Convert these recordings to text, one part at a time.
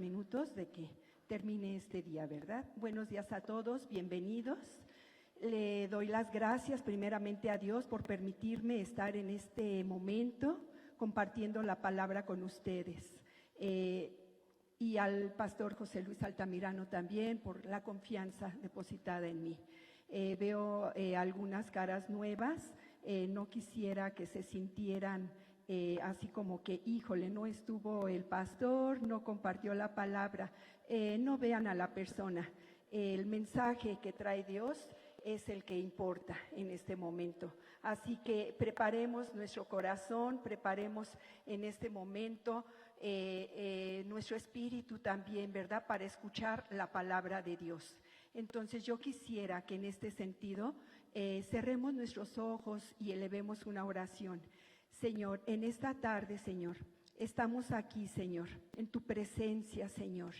minutos de que termine este día, ¿verdad? Buenos días a todos, bienvenidos. Le doy las gracias primeramente a Dios por permitirme estar en este momento compartiendo la palabra con ustedes. Y al pastor José Luis Altamirano también por la confianza depositada en mí. Veo algunas caras nuevas, no quisiera que se sintieran así como que, híjole, no estuvo el pastor, no compartió la palabra. No vean a la persona, el mensaje que trae Dios es el que importa en este momento. Así que preparemos nuestro corazón, preparemos en este momento nuestro espíritu también, ¿verdad? Para escuchar la palabra de Dios. Entonces yo quisiera que en este sentido cerremos nuestros ojos y elevemos una oración. Señor, en esta tarde, Señor, estamos aquí, Señor, en tu presencia, Señor.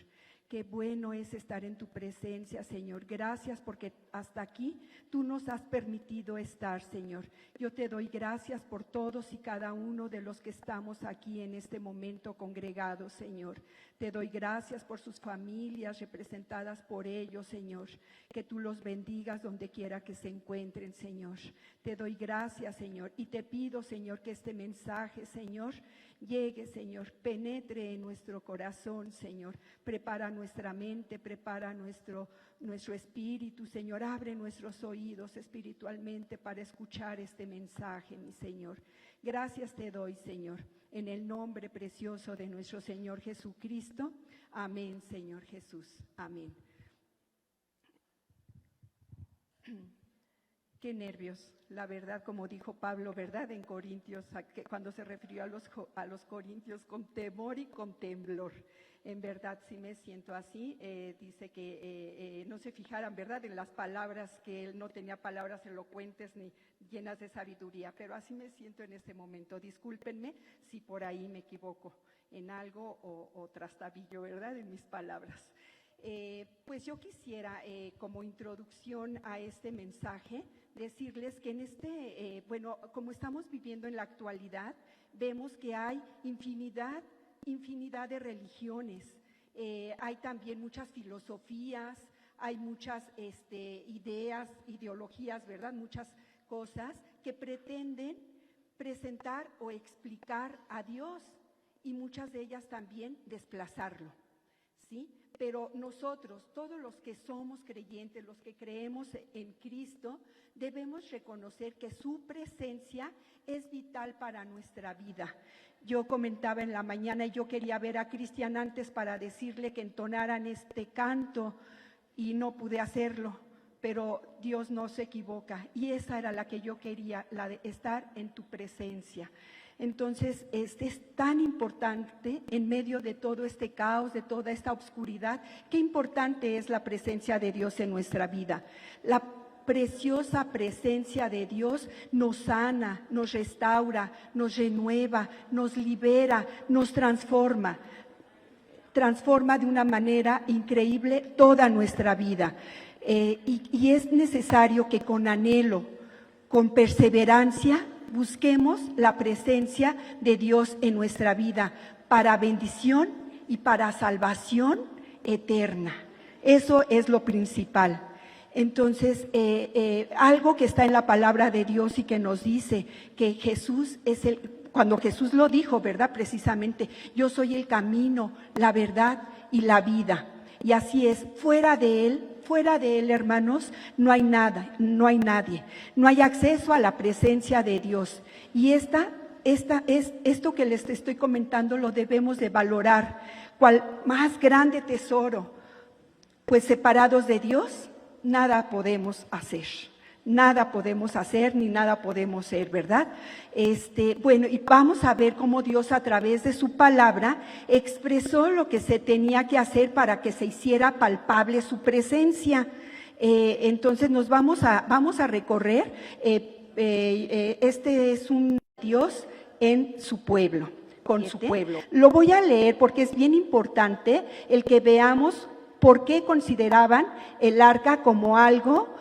Qué bueno es estar en tu presencia, Señor. Gracias porque hasta aquí tú nos has permitido estar, Señor. Yo te doy gracias por todos y cada uno de los que estamos aquí en este momento congregados, Señor. Te doy gracias por sus familias representadas por ellos, Señor. Que tú los bendigas donde quiera que se encuentren, Señor. Te doy gracias, Señor. Y te pido, Señor, que este mensaje, Señor, llegue, Señor, penetre en nuestro corazón, Señor. Prepara nuestra mente, prepara nuestro espíritu, Señor. Abre nuestros oídos espiritualmente para escuchar este mensaje, mi Señor. Gracias te doy, Señor, en el nombre precioso de nuestro Señor Jesucristo. Amén, Señor Jesús. Amén. Qué nervios, la verdad, como dijo Pablo, ¿verdad? En Corintios, cuando se refirió a los corintios, con temor y con temblor. En verdad sí me siento así. Dice que no se fijaran, ¿verdad?, en las palabras, que él no tenía palabras elocuentes ni llenas de sabiduría, pero así me siento en este momento. Discúlpenme si por ahí me equivoco en algo o trastabillo, ¿verdad?, en mis palabras. Pues yo quisiera, como introducción a este mensaje, decirles que en como estamos viviendo en la actualidad, vemos que hay infinidad de religiones, hay también muchas filosofías, hay muchas ideas, ideologías, ¿verdad?, muchas cosas que pretenden presentar o explicar a Dios y muchas de ellas también desplazarlo, ¿sí? Pero nosotros, todos los que somos creyentes, los que creemos en Cristo, debemos reconocer que su presencia es vital para nuestra vida. Yo comentaba en la mañana y yo quería ver a Cristian antes para decirle que entonaran este canto y no pude hacerlo, pero Dios no se equivoca y esa era la que yo quería, la de estar en tu presencia. Entonces, es tan importante en medio de todo este caos, de toda esta oscuridad, qué importante es la presencia de Dios en nuestra vida. La preciosa presencia de Dios nos sana, nos restaura, nos renueva, nos libera, nos transforma de una manera increíble toda nuestra vida. Y es necesario que con anhelo, con perseverancia, busquemos la presencia de Dios en nuestra vida para bendición y para salvación eterna. Eso es lo principal. Entonces, algo que está en la palabra de Dios y que nos dice que Jesús es cuando Jesús lo dijo, ¿verdad? Precisamente, yo soy el camino, la verdad y la vida. Y así es, fuera de Él, hermanos, no hay nada, no hay nadie. No hay acceso a la presencia de Dios. Y esto que les estoy comentando lo debemos de valorar. ¿Cuál más grande tesoro? Pues separados de Dios, nada podemos hacer. Nada podemos hacer ni nada podemos ser, ¿verdad? Bueno, y vamos a ver cómo Dios a través de su palabra expresó lo que se tenía que hacer para que se hiciera palpable su presencia. Entonces nos vamos a recorrer, es un Dios en su pueblo, con su pueblo. Lo voy a leer porque es bien importante el que veamos por qué consideraban el arca como algo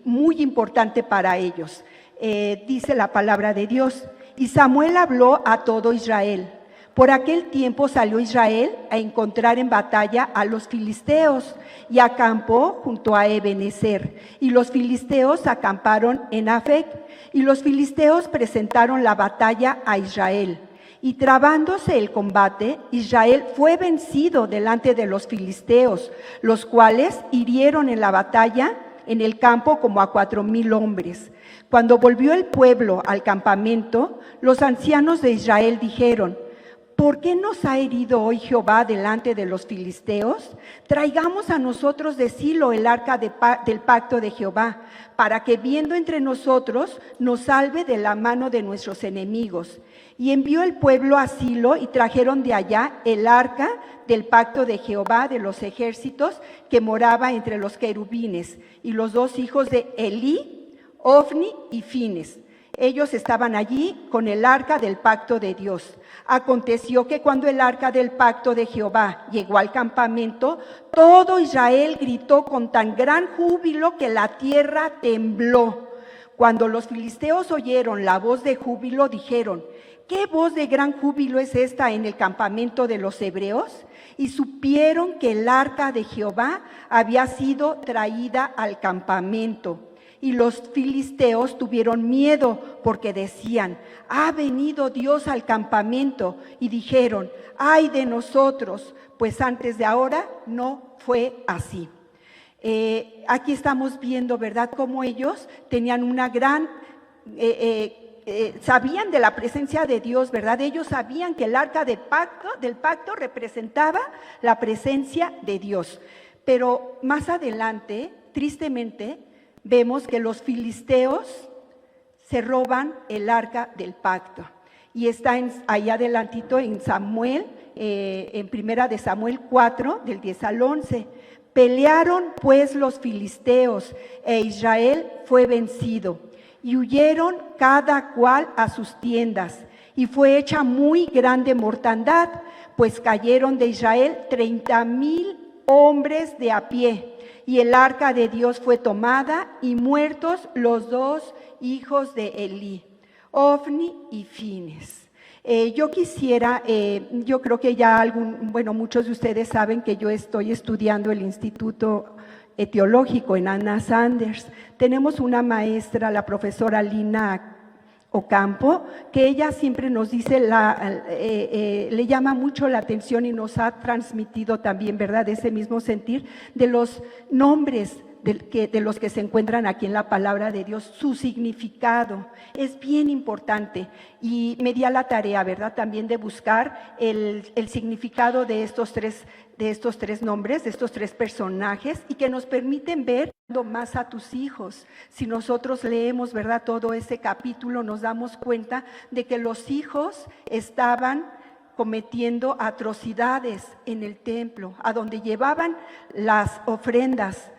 muy importante para ellos. Dice la palabra de Dios, y Samuel habló a todo Israel, Por aquel tiempo salió Israel a encontrar en batalla a los filisteos y acampó junto a Ebenezer. Y los filisteos acamparon en Afec. Y los filisteos presentaron la batalla a Israel. Y trabándose el combate, Israel fue vencido delante de los filisteos, los cuales hirieron en la batalla en el campo como a 4,000 hombres. Cuando volvió el pueblo al campamento, los ancianos de Israel dijeron: ¿por qué nos ha herido hoy Jehová delante de los filisteos? Traigamos a nosotros de Silo el arca del pacto de Jehová, para que viendo entre nosotros nos salve de la mano de nuestros enemigos. Y envió el pueblo a Silo y trajeron de allá el arca del pacto de Jehová de los ejércitos que moraba entre los querubines, y los 2 hijos de Elí, Ofni y Fines. Ellos estaban allí con el arca del pacto de Dios. Aconteció que cuando el arca del pacto de Jehová llegó al campamento, todo Israel gritó con tan gran júbilo que la tierra tembló. Cuando los filisteos oyeron la voz de júbilo, dijeron: ¿qué voz de gran júbilo es esta en el campamento de los hebreos? Y supieron que el arca de Jehová había sido traída al campamento. Y los filisteos tuvieron miedo porque decían: ha venido Dios al campamento. Y dijeron: ay de nosotros, pues antes de ahora no fue así. Aquí estamos viendo, ¿verdad?, cómo ellos tenían una gran... sabían de la presencia de Dios, ¿verdad? Ellos sabían que el arca del pacto representaba la presencia de Dios. Pero más adelante, tristemente, vemos que los filisteos se roban el arca del pacto. Y está ahí adelantito en Samuel, en primera de Samuel 4, del 10 al 11. Pelearon pues los filisteos, e Israel fue vencido. Y huyeron cada cual a sus tiendas, y fue hecha muy grande mortandad, pues cayeron de Israel 30,000 hombres de a pie. Y el arca de Dios fue tomada, y muertos los 2 hijos de Elí, Ofni y Fines. Yo quisiera, yo creo que ya muchos de ustedes saben que yo estoy estudiando el Instituto Teológico en Anna Sanders. Tenemos una maestra, la profesora Lina Ocampo, que ella siempre nos dice, le llama mucho la atención y nos ha transmitido también, ¿verdad?, ese mismo sentir de los nombres de los que se encuentran aquí en la palabra de Dios, su significado es bien importante. Y me di a la tarea, ¿verdad?, también de buscar el significado de estos tres nombres, de estos 3 personajes, y que nos permiten ver más a tus hijos. Si nosotros leemos, ¿verdad?, todo ese capítulo, nos damos cuenta de que los hijos estaban cometiendo atrocidades en el templo, a donde llevaban las ofrendas.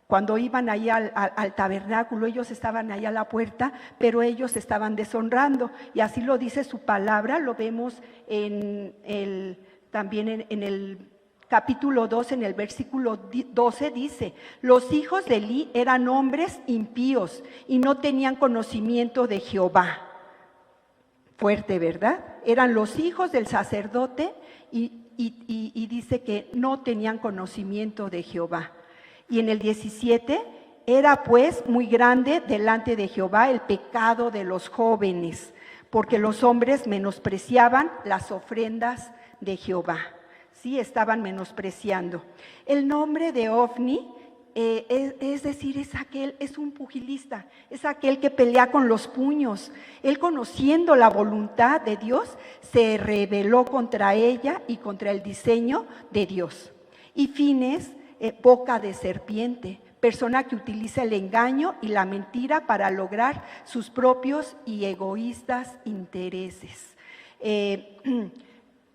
Cuando iban ahí al tabernáculo, ellos estaban ahí a la puerta, pero ellos estaban deshonrando. Y así lo dice su palabra, lo vemos también en el capítulo 2, en el versículo 12, dice: los hijos de Elí eran hombres impíos y no tenían conocimiento de Jehová. Fuerte, ¿verdad? Eran los hijos del sacerdote y dice que no tenían conocimiento de Jehová. Y en el 17, era pues muy grande delante de Jehová el pecado de los jóvenes, porque los hombres menospreciaban las ofrendas de Jehová. Sí, estaban menospreciando. El nombre de Ofni, es decir, es un pugilista, es aquel que pelea con los puños. Él, conociendo la voluntad de Dios, se rebeló contra ella y contra el diseño de Dios. Y Fines, boca de serpiente, persona que utiliza el engaño y la mentira para lograr sus propios y egoístas intereses.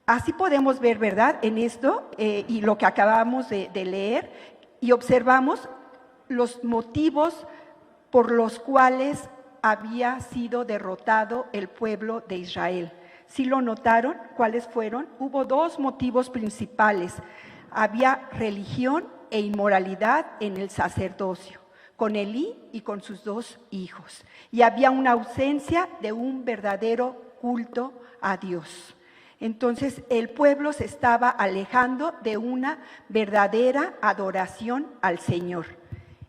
Así podemos ver, ¿verdad?, en esto y lo que acabamos de leer, y observamos los motivos por los cuales había sido derrotado el pueblo de Israel. ¿Sí lo notaron? ¿Cuáles fueron? Hubo 2 motivos principales. Había religión e inmoralidad en el sacerdocio, con Elí y con sus 2 hijos. Y había una ausencia de un verdadero culto a Dios. Entonces el pueblo se estaba alejando de una verdadera adoración al Señor.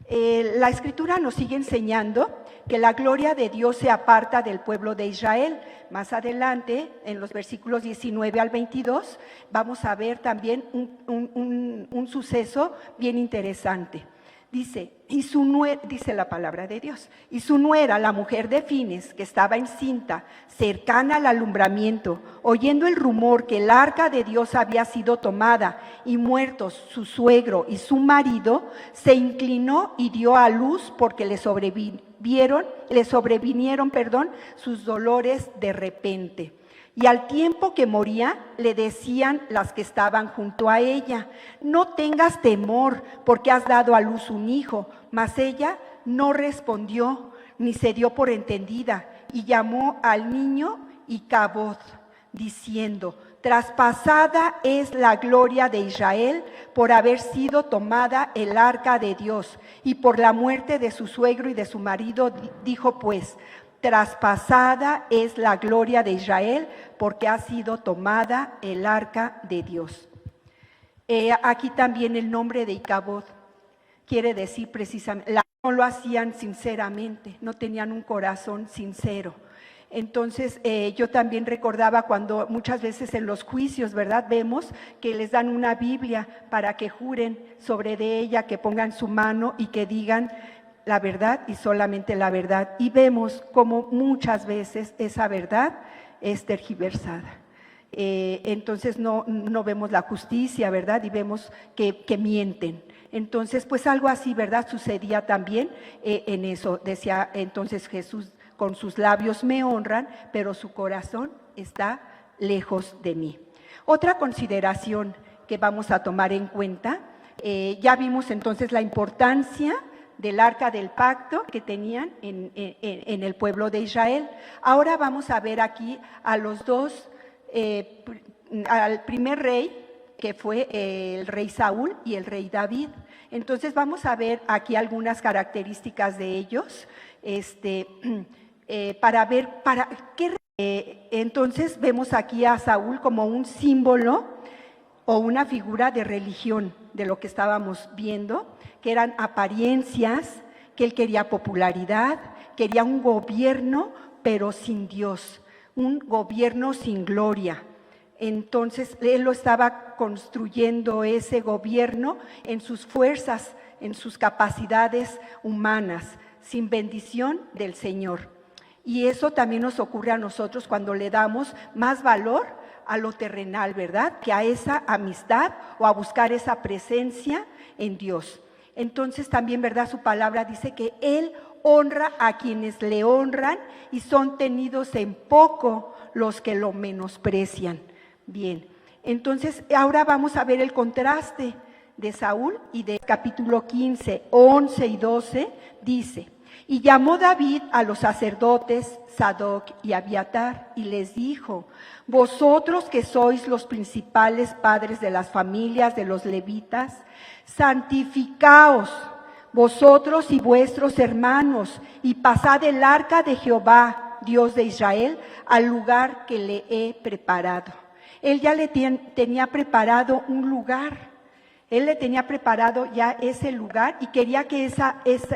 La Escritura nos sigue enseñando que la gloria de Dios se aparta del pueblo de Israel. Más adelante, en los versículos 19 al 22, vamos a ver también un suceso bien interesante. Dice, dice la palabra de Dios, y su nuera, la mujer de Fines, que estaba encinta, cercana al alumbramiento, oyendo el rumor que el arca de Dios había sido tomada y muertos su suegro y su marido, se inclinó y dio a luz porque le sobrevinieron sus dolores de repente. Y al tiempo que moría, le decían las que estaban junto a ella, no tengas temor, porque has dado a luz un hijo. Mas ella no respondió, ni se dio por entendida, y llamó al niño Icabod, diciendo, traspasada es la gloria de Israel por haber sido tomada el arca de Dios, y por la muerte de su suegro y de su marido, dijo pues, traspasada es la gloria de Israel porque ha sido tomada el arca de Dios. Aquí también el nombre de Icabod quiere decir precisamente, no lo hacían sinceramente, no tenían un corazón sincero. Entonces yo también recordaba cuando muchas veces en los juicios, ¿verdad? Vemos que les dan una Biblia para que juren sobre de ella, que pongan su mano y que digan la verdad y solamente la verdad. Y vemos como muchas veces esa verdad es tergiversada. Entonces no vemos la justicia, ¿verdad? Y vemos que mienten. Entonces, pues algo así, ¿verdad? Sucedía también en eso. Decía entonces Jesús, con sus labios me honran, pero su corazón está lejos de mí. Otra consideración que vamos a tomar en cuenta, ya vimos entonces la importancia del arca del pacto que tenían en el pueblo de Israel. Ahora vamos a ver aquí a los dos, al primer rey, que fue el rey Saúl y el rey David. Entonces vamos a ver aquí algunas características de ellos, para ver para qué. Entonces vemos aquí a Saúl como un símbolo o una figura de religión, de lo que estábamos viendo, que eran apariencias, que él quería popularidad, quería un gobierno, pero sin Dios, un gobierno sin gloria. Entonces, él lo estaba construyendo ese gobierno en sus fuerzas, en sus capacidades humanas, sin bendición del Señor. Y eso también nos ocurre a nosotros cuando le damos más valor a lo terrenal, ¿verdad? Que a esa amistad o a buscar esa presencia en Dios. Entonces también, ¿verdad? Su palabra dice que Él honra a quienes le honran y son tenidos en poco los que lo menosprecian. Bien, entonces ahora vamos a ver el contraste de Saúl y de capítulo 15, 11 y 12, dice, y llamó David a los sacerdotes Sadoc y Abiatar y les dijo, vosotros que sois los principales padres de las familias de los levitas, santificaos vosotros y vuestros hermanos y pasad el arca de Jehová, Dios de Israel, al lugar que le he preparado. Él ya le tenía preparado un lugar. Él le tenía preparado ya ese lugar y quería que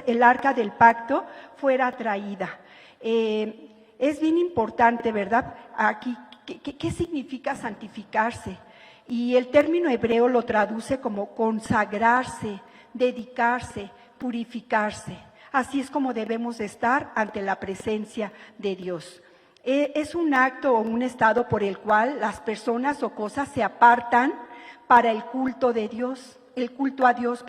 el arca del pacto fuera traída. Es bien importante, ¿verdad? Aquí, ¿qué significa santificarse? Y el término hebreo lo traduce como consagrarse, dedicarse, purificarse. Así es como debemos estar ante la presencia de Dios. Es un acto o un estado por el cual las personas o cosas se apartan para el culto de Dios, el culto a Dios,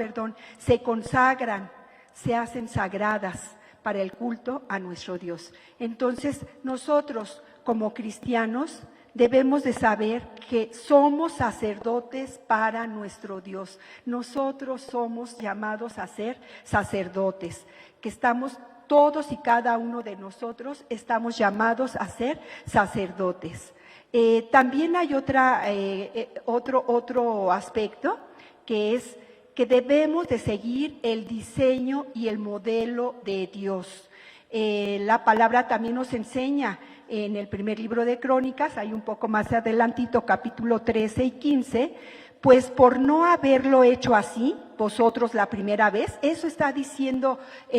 se consagran, se hacen sagradas para el culto a nuestro Dios. Entonces, nosotros como cristianos debemos de saber que somos sacerdotes para nuestro Dios. Nosotros somos llamados a ser sacerdotes, que estamos todos y cada uno de nosotros estamos llamados a ser sacerdotes. También hay otro aspecto que es que debemos de seguir el diseño y el modelo de Dios. La palabra también nos enseña en el primer libro de Crónicas, hay un poco más adelantito, capítulo 13 y 15, pues por no haberlo hecho así, vosotros la primera vez, eso está diciendo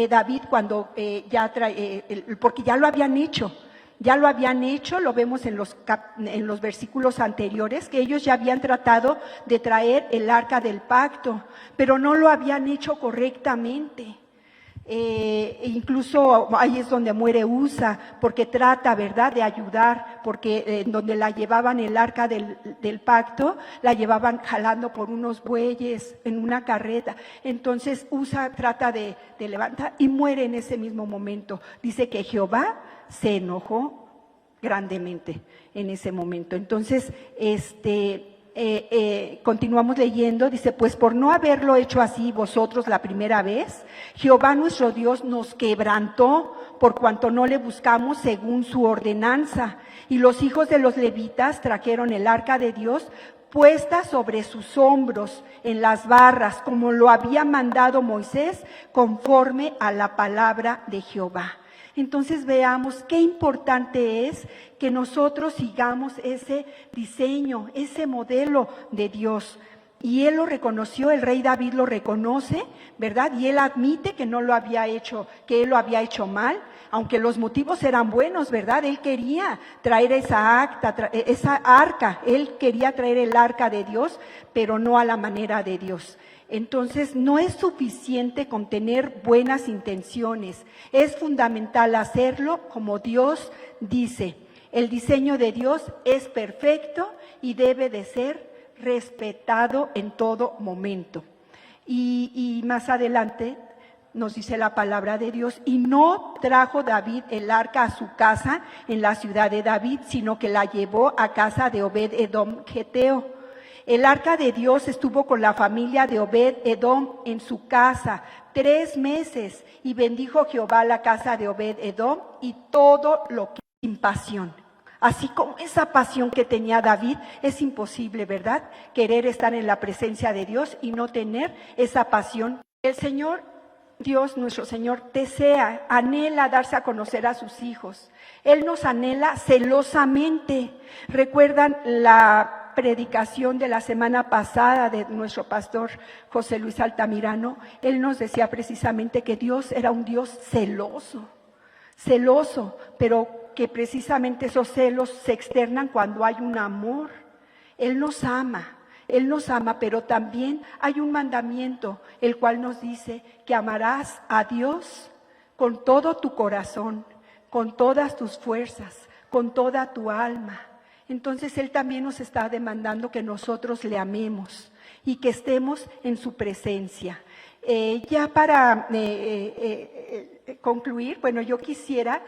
David cuando porque ya lo habían hecho. Ya lo habían hecho, lo vemos en los versículos anteriores, que ellos ya habían tratado de traer el arca del pacto, pero no lo habían hecho correctamente. Incluso ahí es donde muere Usa, porque trata, ¿verdad?, de ayudar, porque donde la llevaban el arca del pacto, la llevaban jalando por unos bueyes en una carreta. Entonces Usa trata de levantar y muere en ese mismo momento. Dice que Jehová se enojó grandemente en ese momento. Entonces, continuamos leyendo, dice, pues por no haberlo hecho así vosotros la primera vez, Jehová nuestro Dios nos quebrantó por cuanto no le buscamos según su ordenanza. Y los hijos de los levitas trajeron el arca de Dios puesta sobre sus hombros en las barras, como lo había mandado Moisés, conforme a la palabra de Jehová. Entonces veamos qué importante es que nosotros sigamos ese diseño, ese modelo de Dios. Y él lo reconoció, el rey David lo reconoce, ¿verdad? Y él admite que no lo había hecho, que él lo había hecho mal, aunque los motivos eran buenos, ¿verdad? Él quería traer esa arca, él quería traer el arca de Dios, pero no a la manera de Dios. Entonces, no es suficiente con tener buenas intenciones, es fundamental hacerlo como Dios dice. El diseño de Dios es perfecto y debe de ser respetado en todo momento. Y más adelante nos dice la palabra de Dios, y no trajo David el arca a su casa en la ciudad de David, sino que la llevó a casa de Obed-edom geteo. El arca de Dios estuvo con la familia de Obed-edom en su casa 3 meses, y bendijo Jehová la casa de Obed-edom y todo lo que sin pasión. Así como esa pasión que tenía David, es imposible, ¿verdad?, querer estar en la presencia de Dios y no tener esa pasión. El Señor, Dios nuestro Señor, desea, anhela darse a conocer a sus hijos. Él nos anhela celosamente. ¿Recuerdan la predicación de la semana pasada de nuestro pastor José Luis Altamirano? Él nos decía precisamente que Dios era un Dios celoso, pero que precisamente esos celos se externan cuando hay un amor. Él nos ama, pero también hay un mandamiento, el cual nos dice que amarás a Dios con todo tu corazón, con todas tus fuerzas, con toda tu alma. Entonces Él también nos está demandando que nosotros le amemos y que estemos en su presencia. Ya para concluir, bueno, yo quisiera,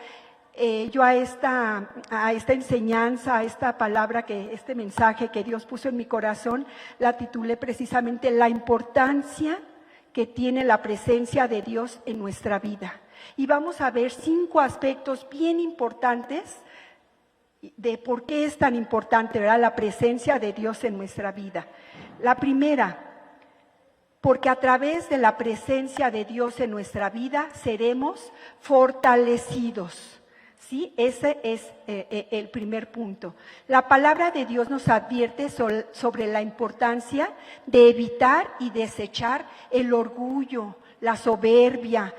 yo a esta enseñanza, a esta palabra, este mensaje que Dios puso en mi corazón, la titulé precisamente La importancia que tiene la presencia de Dios en nuestra vida. Y vamos a ver 5 aspectos bien importantes de por qué es tan importante, ¿verdad?, la presencia de Dios en nuestra vida. La primera, porque a través de la presencia de Dios en nuestra vida seremos fortalecidos. ¿Sí? Ese es el primer punto. La palabra de Dios nos advierte sobre la importancia de evitar y desechar el orgullo, la soberbia,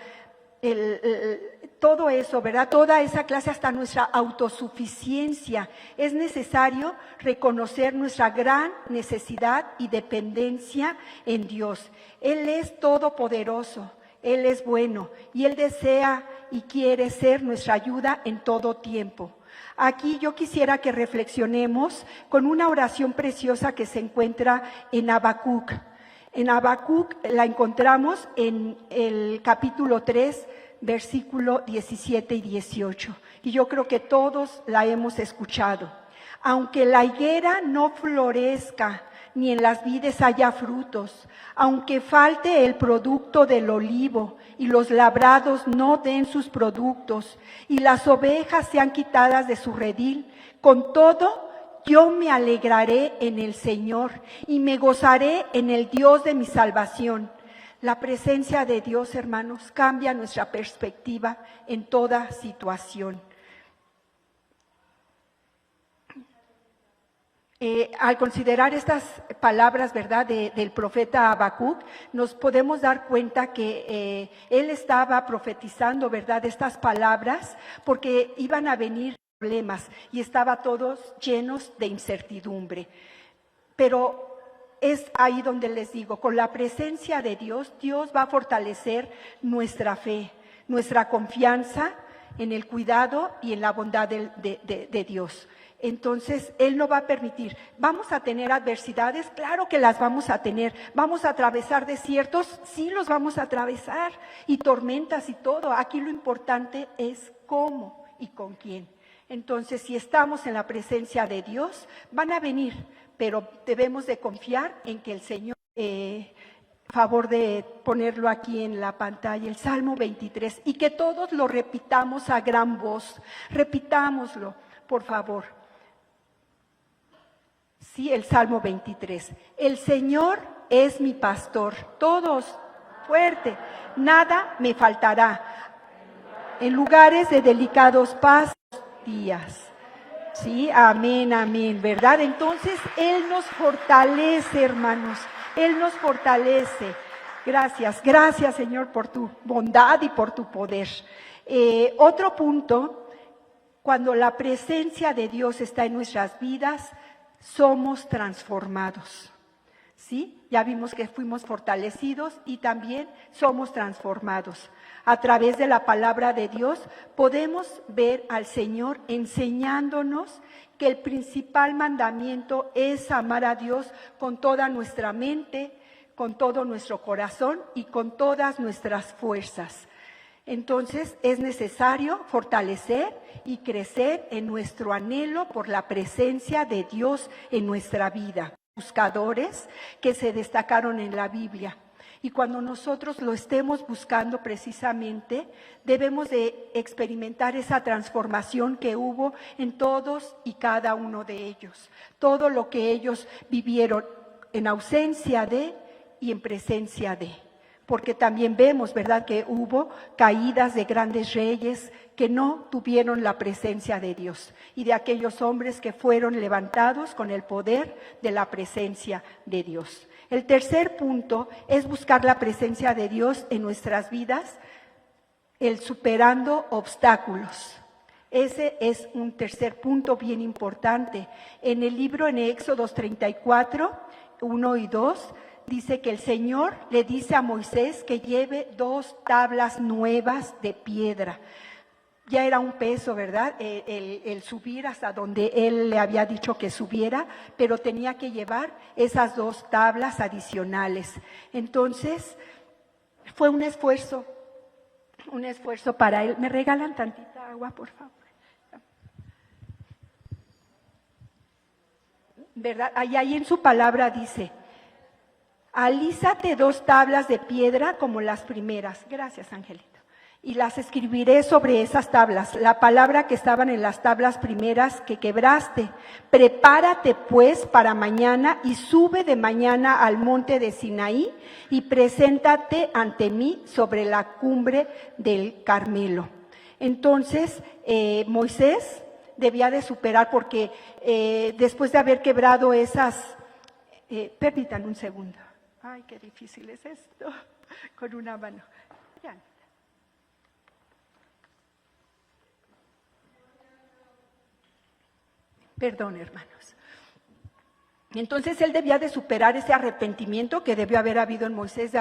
todo eso, ¿verdad? Toda esa clase, hasta nuestra autosuficiencia. Es necesario reconocer nuestra gran necesidad y dependencia en Dios. Él es todopoderoso, Él es bueno y Él desea y quiere ser nuestra ayuda en todo tiempo. Aquí yo quisiera que reflexionemos con una oración preciosa que se encuentra en Habacuc. En Habacuc la encontramos en el capítulo 3, versículo 17 y 18. Y yo creo que todos la hemos escuchado. Aunque la higuera no florezca, ni en las vides haya frutos, aunque falte el producto del olivo, y los labrados no den sus productos, y las ovejas sean quitadas de su redil, con todo yo me alegraré en el Señor, y me gozaré en el Dios de mi salvación. La presencia de Dios, hermanos, cambia nuestra perspectiva en toda situación. Al considerar estas palabras, ¿verdad?, del profeta Habacuc, nos podemos dar cuenta que él estaba profetizando, ¿verdad?, estas palabras, porque iban a venir problemas y estaba todos llenos de incertidumbre. Pero es ahí donde les digo, con la presencia de Dios, Dios va a fortalecer nuestra fe, nuestra confianza en el cuidado y en la bondad de Dios. Entonces, Él no va a permitir. ¿Vamos a tener adversidades? Claro que las vamos a tener. ¿Vamos a atravesar desiertos? Sí, los vamos a atravesar. Y tormentas y todo. Aquí lo importante es cómo y con quién. Entonces, si estamos en la presencia de Dios, van a venir, pero debemos de confiar en que el Señor, favor de ponerlo aquí en la pantalla, el Salmo 23, y que todos lo repitamos a gran voz. Repitámoslo, por favor. Sí, el Salmo 23. El Señor es mi pastor. Todos, fuerte. Nada me faltará. En lugares de delicados pastos días. Sí, amén, amén, ¿verdad? Entonces, Él nos fortalece, hermanos. Él nos fortalece. Gracias, gracias, Señor, por tu bondad y por tu poder. Otro punto, cuando la presencia de Dios está en nuestras vidas, somos transformados, ¿sí? Ya vimos que fuimos fortalecidos y también somos transformados. A través de la palabra de Dios podemos ver al Señor enseñándonos que el principal mandamiento es amar a Dios con toda nuestra mente, con todo nuestro corazón y con todas nuestras fuerzas. Entonces es necesario fortalecer y crecer en nuestro anhelo por la presencia de Dios en nuestra vida. Buscadores que se destacaron en la Biblia. Y cuando nosotros lo estemos buscando precisamente, debemos de experimentar esa transformación que hubo en todos y cada uno de ellos. Todo lo que ellos vivieron en ausencia de y en presencia de. Porque también vemos, ¿verdad?, que hubo caídas de grandes reyes que no tuvieron la presencia de Dios y de aquellos hombres que fueron levantados con el poder de la presencia de Dios. El tercer punto es buscar la presencia de Dios en nuestras vidas, el superando obstáculos. Ese es un tercer punto bien importante. En el libro, en Éxodo 34, 1 y 2, dice que el Señor le dice a Moisés que lleve 2 tablas nuevas de piedra. Ya era un peso, ¿verdad? El subir hasta donde él le había dicho que subiera, pero tenía que llevar esas 2 tablas adicionales. Entonces, fue un esfuerzo para él. ¿Me regalan tantita agua, por favor? ¿Verdad? Ahí en su palabra dice: alízate 2 tablas de piedra como las primeras. Gracias, Angelito. Y las escribiré sobre esas tablas, la palabra que estaban en las tablas primeras que quebraste. Prepárate pues para mañana y sube de mañana al monte de Sinaí y preséntate ante mí sobre la cumbre del Carmelo. Entonces, Moisés debía de superar porque después de haber quebrado esas... permítanme un segundo. Ay, qué difícil es esto, con una mano. Ya. Perdón, hermanos. Entonces él debía de superar ese arrepentimiento que debió haber habido en Moisés, de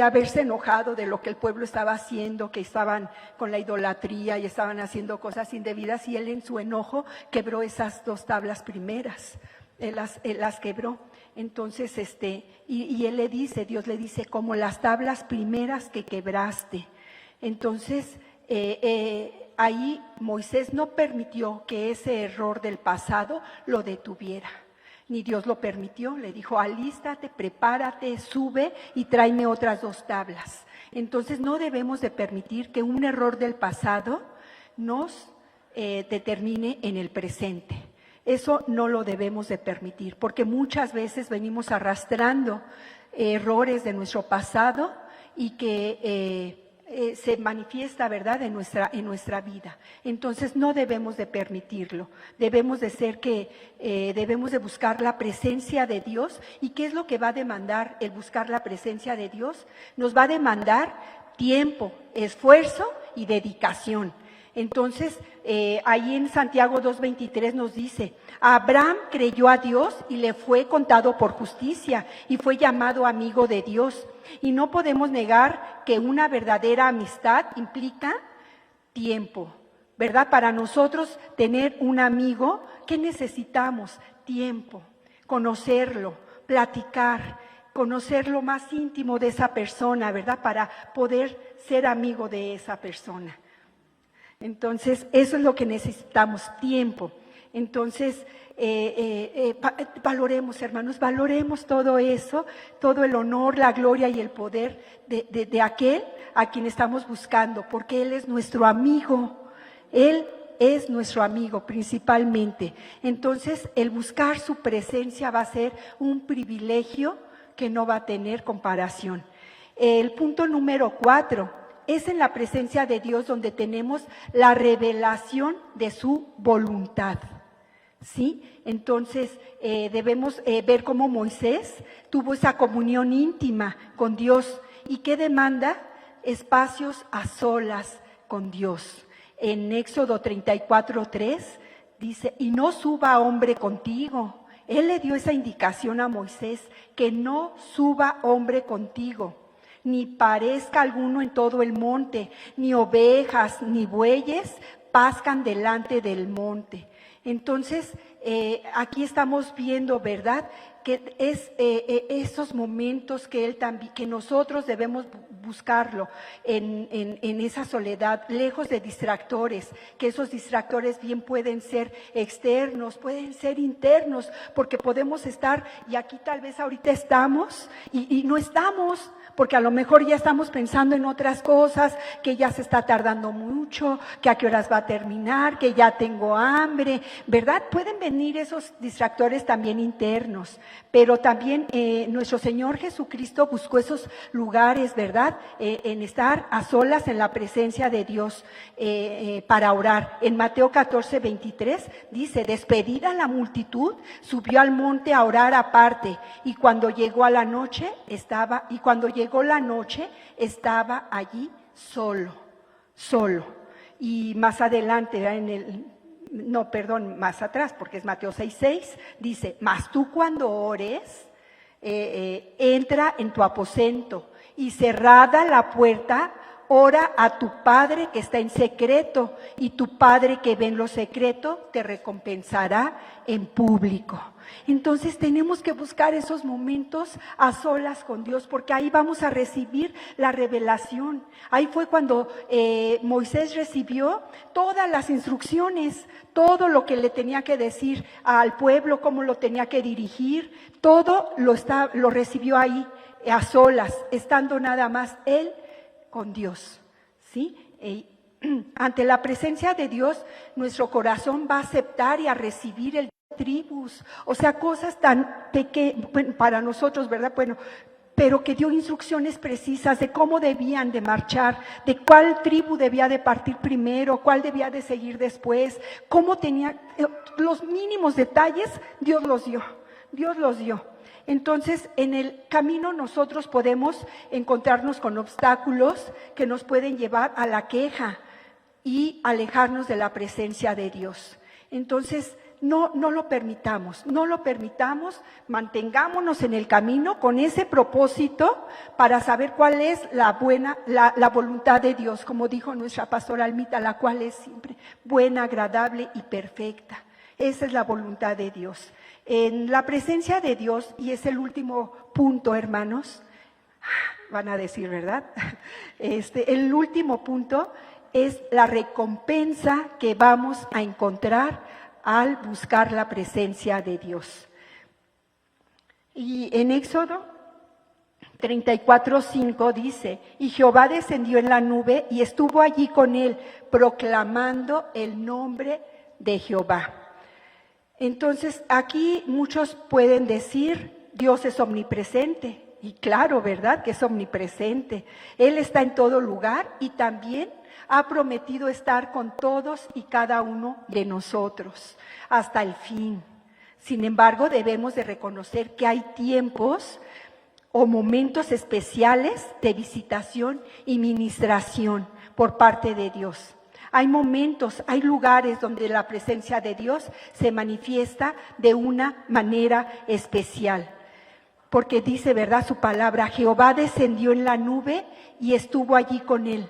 haberse enojado de lo que el pueblo estaba haciendo, que estaban con la idolatría y estaban haciendo cosas indebidas, y él en su enojo quebró esas 2 tablas primeras, él las quebró. Entonces, y él le dice, Dios le dice, como las tablas primeras que quebraste. Entonces, ahí Moisés no permitió que ese error del pasado lo detuviera. Ni Dios lo permitió, le dijo, alístate, prepárate, sube y tráeme otras 2 tablas. Entonces, no debemos de permitir que un error del pasado nos determine en el presente. Eso no lo debemos de permitir, porque muchas veces venimos arrastrando errores de nuestro pasado y que se manifiesta, ¿verdad?, en nuestra vida. Entonces no debemos de permitirlo. Debemos de buscar la presencia de Dios. ¿Y qué es lo que va a demandar el buscar la presencia de Dios? Nos va a demandar tiempo, esfuerzo y dedicación. Entonces, ahí en Santiago 2:23 nos dice: Abraham creyó a Dios y le fue contado por justicia y fue llamado amigo de Dios. Y no podemos negar que una verdadera amistad implica tiempo, ¿verdad? Para nosotros tener un amigo, ¿qué necesitamos? Tiempo, conocerlo, platicar, conocer lo más íntimo de esa persona, ¿verdad? Para poder ser amigo de esa persona. Entonces, eso es lo que necesitamos, tiempo. Entonces, valoremos, hermanos, valoremos todo eso, todo el honor, la gloria y el poder de aquel a quien estamos buscando, porque Él es nuestro amigo. Él es nuestro amigo principalmente. Entonces, el buscar su presencia va a ser un privilegio que no va a tener comparación. El punto número 4. Es en la presencia de Dios donde tenemos la revelación de su voluntad, ¿sí? Entonces, debemos ver cómo Moisés tuvo esa comunión íntima con Dios. ¿Y qué demanda? Espacios a solas con Dios. En Éxodo 34:3 dice: y no suba hombre contigo. Él le dio esa indicación a Moisés, que no suba hombre contigo, ni parezca alguno en todo el monte, ni ovejas, ni bueyes pascan delante del monte. Entonces, aquí estamos viendo, ¿verdad?, que es esos momentos que que nosotros debemos buscarlo en esa soledad, lejos de distractores, que esos distractores bien pueden ser externos, pueden ser internos, porque podemos estar, y aquí tal vez ahorita estamos, y no estamos, porque a lo mejor ya estamos pensando en otras cosas, que ya se está tardando mucho, que a qué horas va a terminar, que ya tengo hambre, ¿verdad? Pueden venir esos distractores también internos, pero también nuestro Señor Jesucristo buscó esos lugares, ¿verdad?, en estar a solas en la presencia de Dios para orar. En Mateo 14:23 dice: despedida la multitud, subió al monte a orar aparte, y cuando llegó la noche estaba allí solo. Y más adelante, más atrás, porque es Mateo 6:6, dice: mas tú cuando ores, entra en tu aposento y cerrada la puerta, ora a tu Padre que está en secreto, y tu Padre que ve en lo secreto te recompensará en público. Entonces tenemos que buscar esos momentos a solas con Dios, porque ahí vamos a recibir la revelación. Ahí fue cuando Moisés recibió todas las instrucciones, todo lo que le tenía que decir al pueblo, cómo lo tenía que dirigir, todo lo recibió ahí a solas, estando nada más él con Dios, ¿sí? Ante la presencia de Dios, nuestro corazón va a aceptar y a recibir el tribus, o sea, cosas tan pequeñas para nosotros, ¿verdad? Bueno, pero que dio instrucciones precisas de cómo debían de marchar, de cuál tribu debía de partir primero, cuál debía de seguir después, cómo tenía, los mínimos detalles, Dios los dio. Entonces, en el camino nosotros podemos encontrarnos con obstáculos que nos pueden llevar a la queja y alejarnos de la presencia de Dios. Entonces, no lo permitamos, mantengámonos en el camino con ese propósito para saber cuál es la voluntad de Dios, como dijo nuestra pastora Almita, la cual es siempre buena, agradable y perfecta. Esa es la voluntad de Dios. En la presencia de Dios, y es el último punto, hermanos, van a decir, ¿verdad? El último punto es la recompensa que vamos a encontrar al buscar la presencia de Dios. Y en Éxodo 34:5 dice: y Jehová descendió en la nube y estuvo allí con él, proclamando el nombre de Jehová. Entonces, aquí muchos pueden decir: Dios es omnipresente. y claro, ¿verdad?, que es omnipresente. Él está en todo lugar y también ha prometido estar con todos y cada uno de nosotros hasta el fin. Sin embargo, debemos de reconocer que hay tiempos o momentos especiales de visitación y ministración por parte de Dios. Hay momentos, hay lugares donde la presencia de Dios se manifiesta de una manera especial. Porque dice, ¿verdad?, su palabra, Jehová descendió en la nube y estuvo allí con él.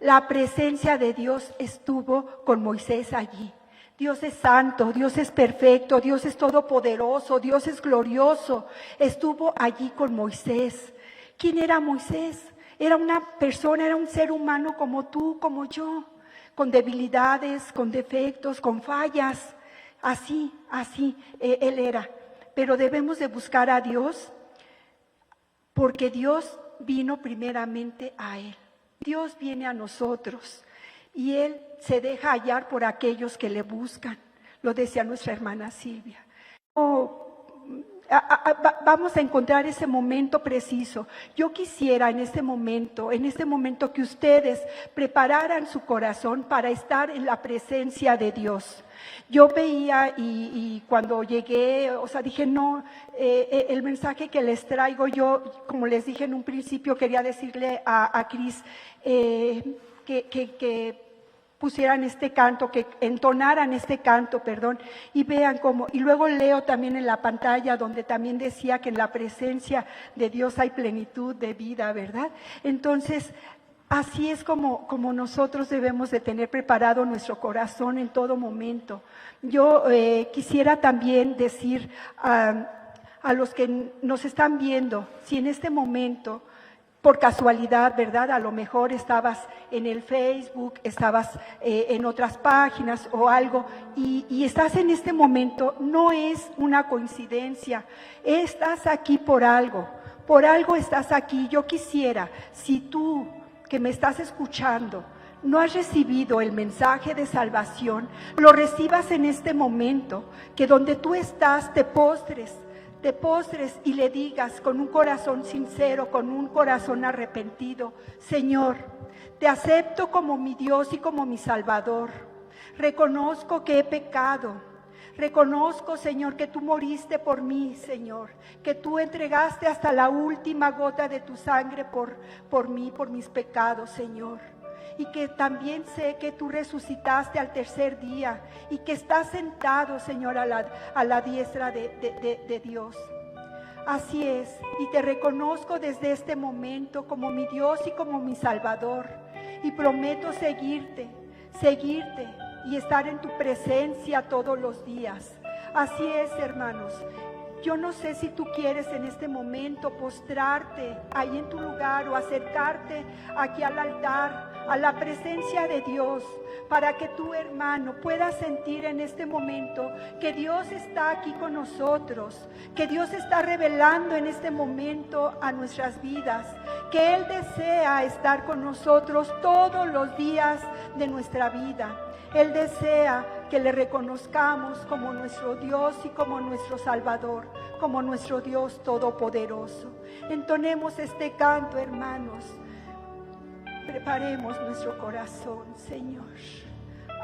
La presencia de Dios estuvo con Moisés allí. Dios es santo, Dios es perfecto, Dios es todopoderoso, Dios es glorioso. Estuvo allí con Moisés. ¿Quién era Moisés? Era una persona, era un ser humano como tú, como yo, con debilidades, con defectos, con fallas. Así, él era. Pero debemos de buscar a Dios porque Dios vino primeramente a él. Dios viene a nosotros y Él se deja hallar por aquellos que le buscan. Lo decía nuestra hermana Silvia. Vamos a encontrar ese momento preciso. Yo quisiera en este momento que ustedes prepararan su corazón para estar en la presencia de Dios. Yo veía y cuando llegué, dije no, el mensaje que les traigo yo, como les dije en un principio, quería decirle a Cris que pusieran este canto, que entonaran este canto, y vean cómo, y luego leo también en la pantalla donde también decía que en la presencia de Dios hay plenitud de vida, ¿verdad? Entonces, así es como nosotros debemos de tener preparado nuestro corazón en todo momento. Yo quisiera también decir a los que nos están viendo, si en este momento, por casualidad, ¿verdad?, a lo mejor estabas en el Facebook, estabas en otras páginas o algo, y estás en este momento, no es una coincidencia, estás aquí por algo estás aquí. Yo quisiera, si tú que me estás escuchando no has recibido el mensaje de salvación, lo recibas en este momento, que donde tú estás te postres y le digas con un corazón sincero, con un corazón arrepentido: Señor, te acepto como mi Dios y como mi Salvador. Reconozco que he pecado. Reconozco, Señor, que tú moriste por mí, Señor, que tú entregaste hasta la última gota de tu sangre por mí, por mis pecados, Señor. Y que también sé que tú resucitaste al tercer día y que estás sentado, Señor, a la diestra de Dios. Así es, y te reconozco desde este momento como mi Dios y como mi Salvador. Y prometo seguirte y estar en tu presencia todos los días. Así es, hermanos. Yo no sé si tú quieres en este momento postrarte ahí en tu lugar o acercarte aquí al altar, a la presencia de Dios, para que tu hermano pueda sentir en este momento que Dios está aquí con nosotros, que Dios está revelando en este momento a nuestras vidas, que Él desea estar con nosotros todos los días de nuestra vida. Él desea que le reconozcamos como nuestro Dios y como nuestro Salvador, como nuestro Dios todopoderoso. Entonemos este canto, hermanos. Preparemos nuestro corazón, Señor.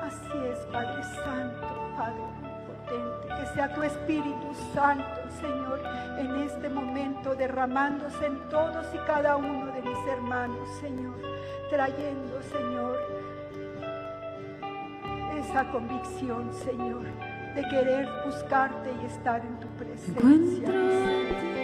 Así es, Padre Santo, Padre Omnipotente. Que sea tu Espíritu Santo, Señor, en este momento derramándose en todos y cada uno de mis hermanos, Señor. Trayendo, Señor, esa convicción, Señor, de querer buscarte y estar en tu presencia.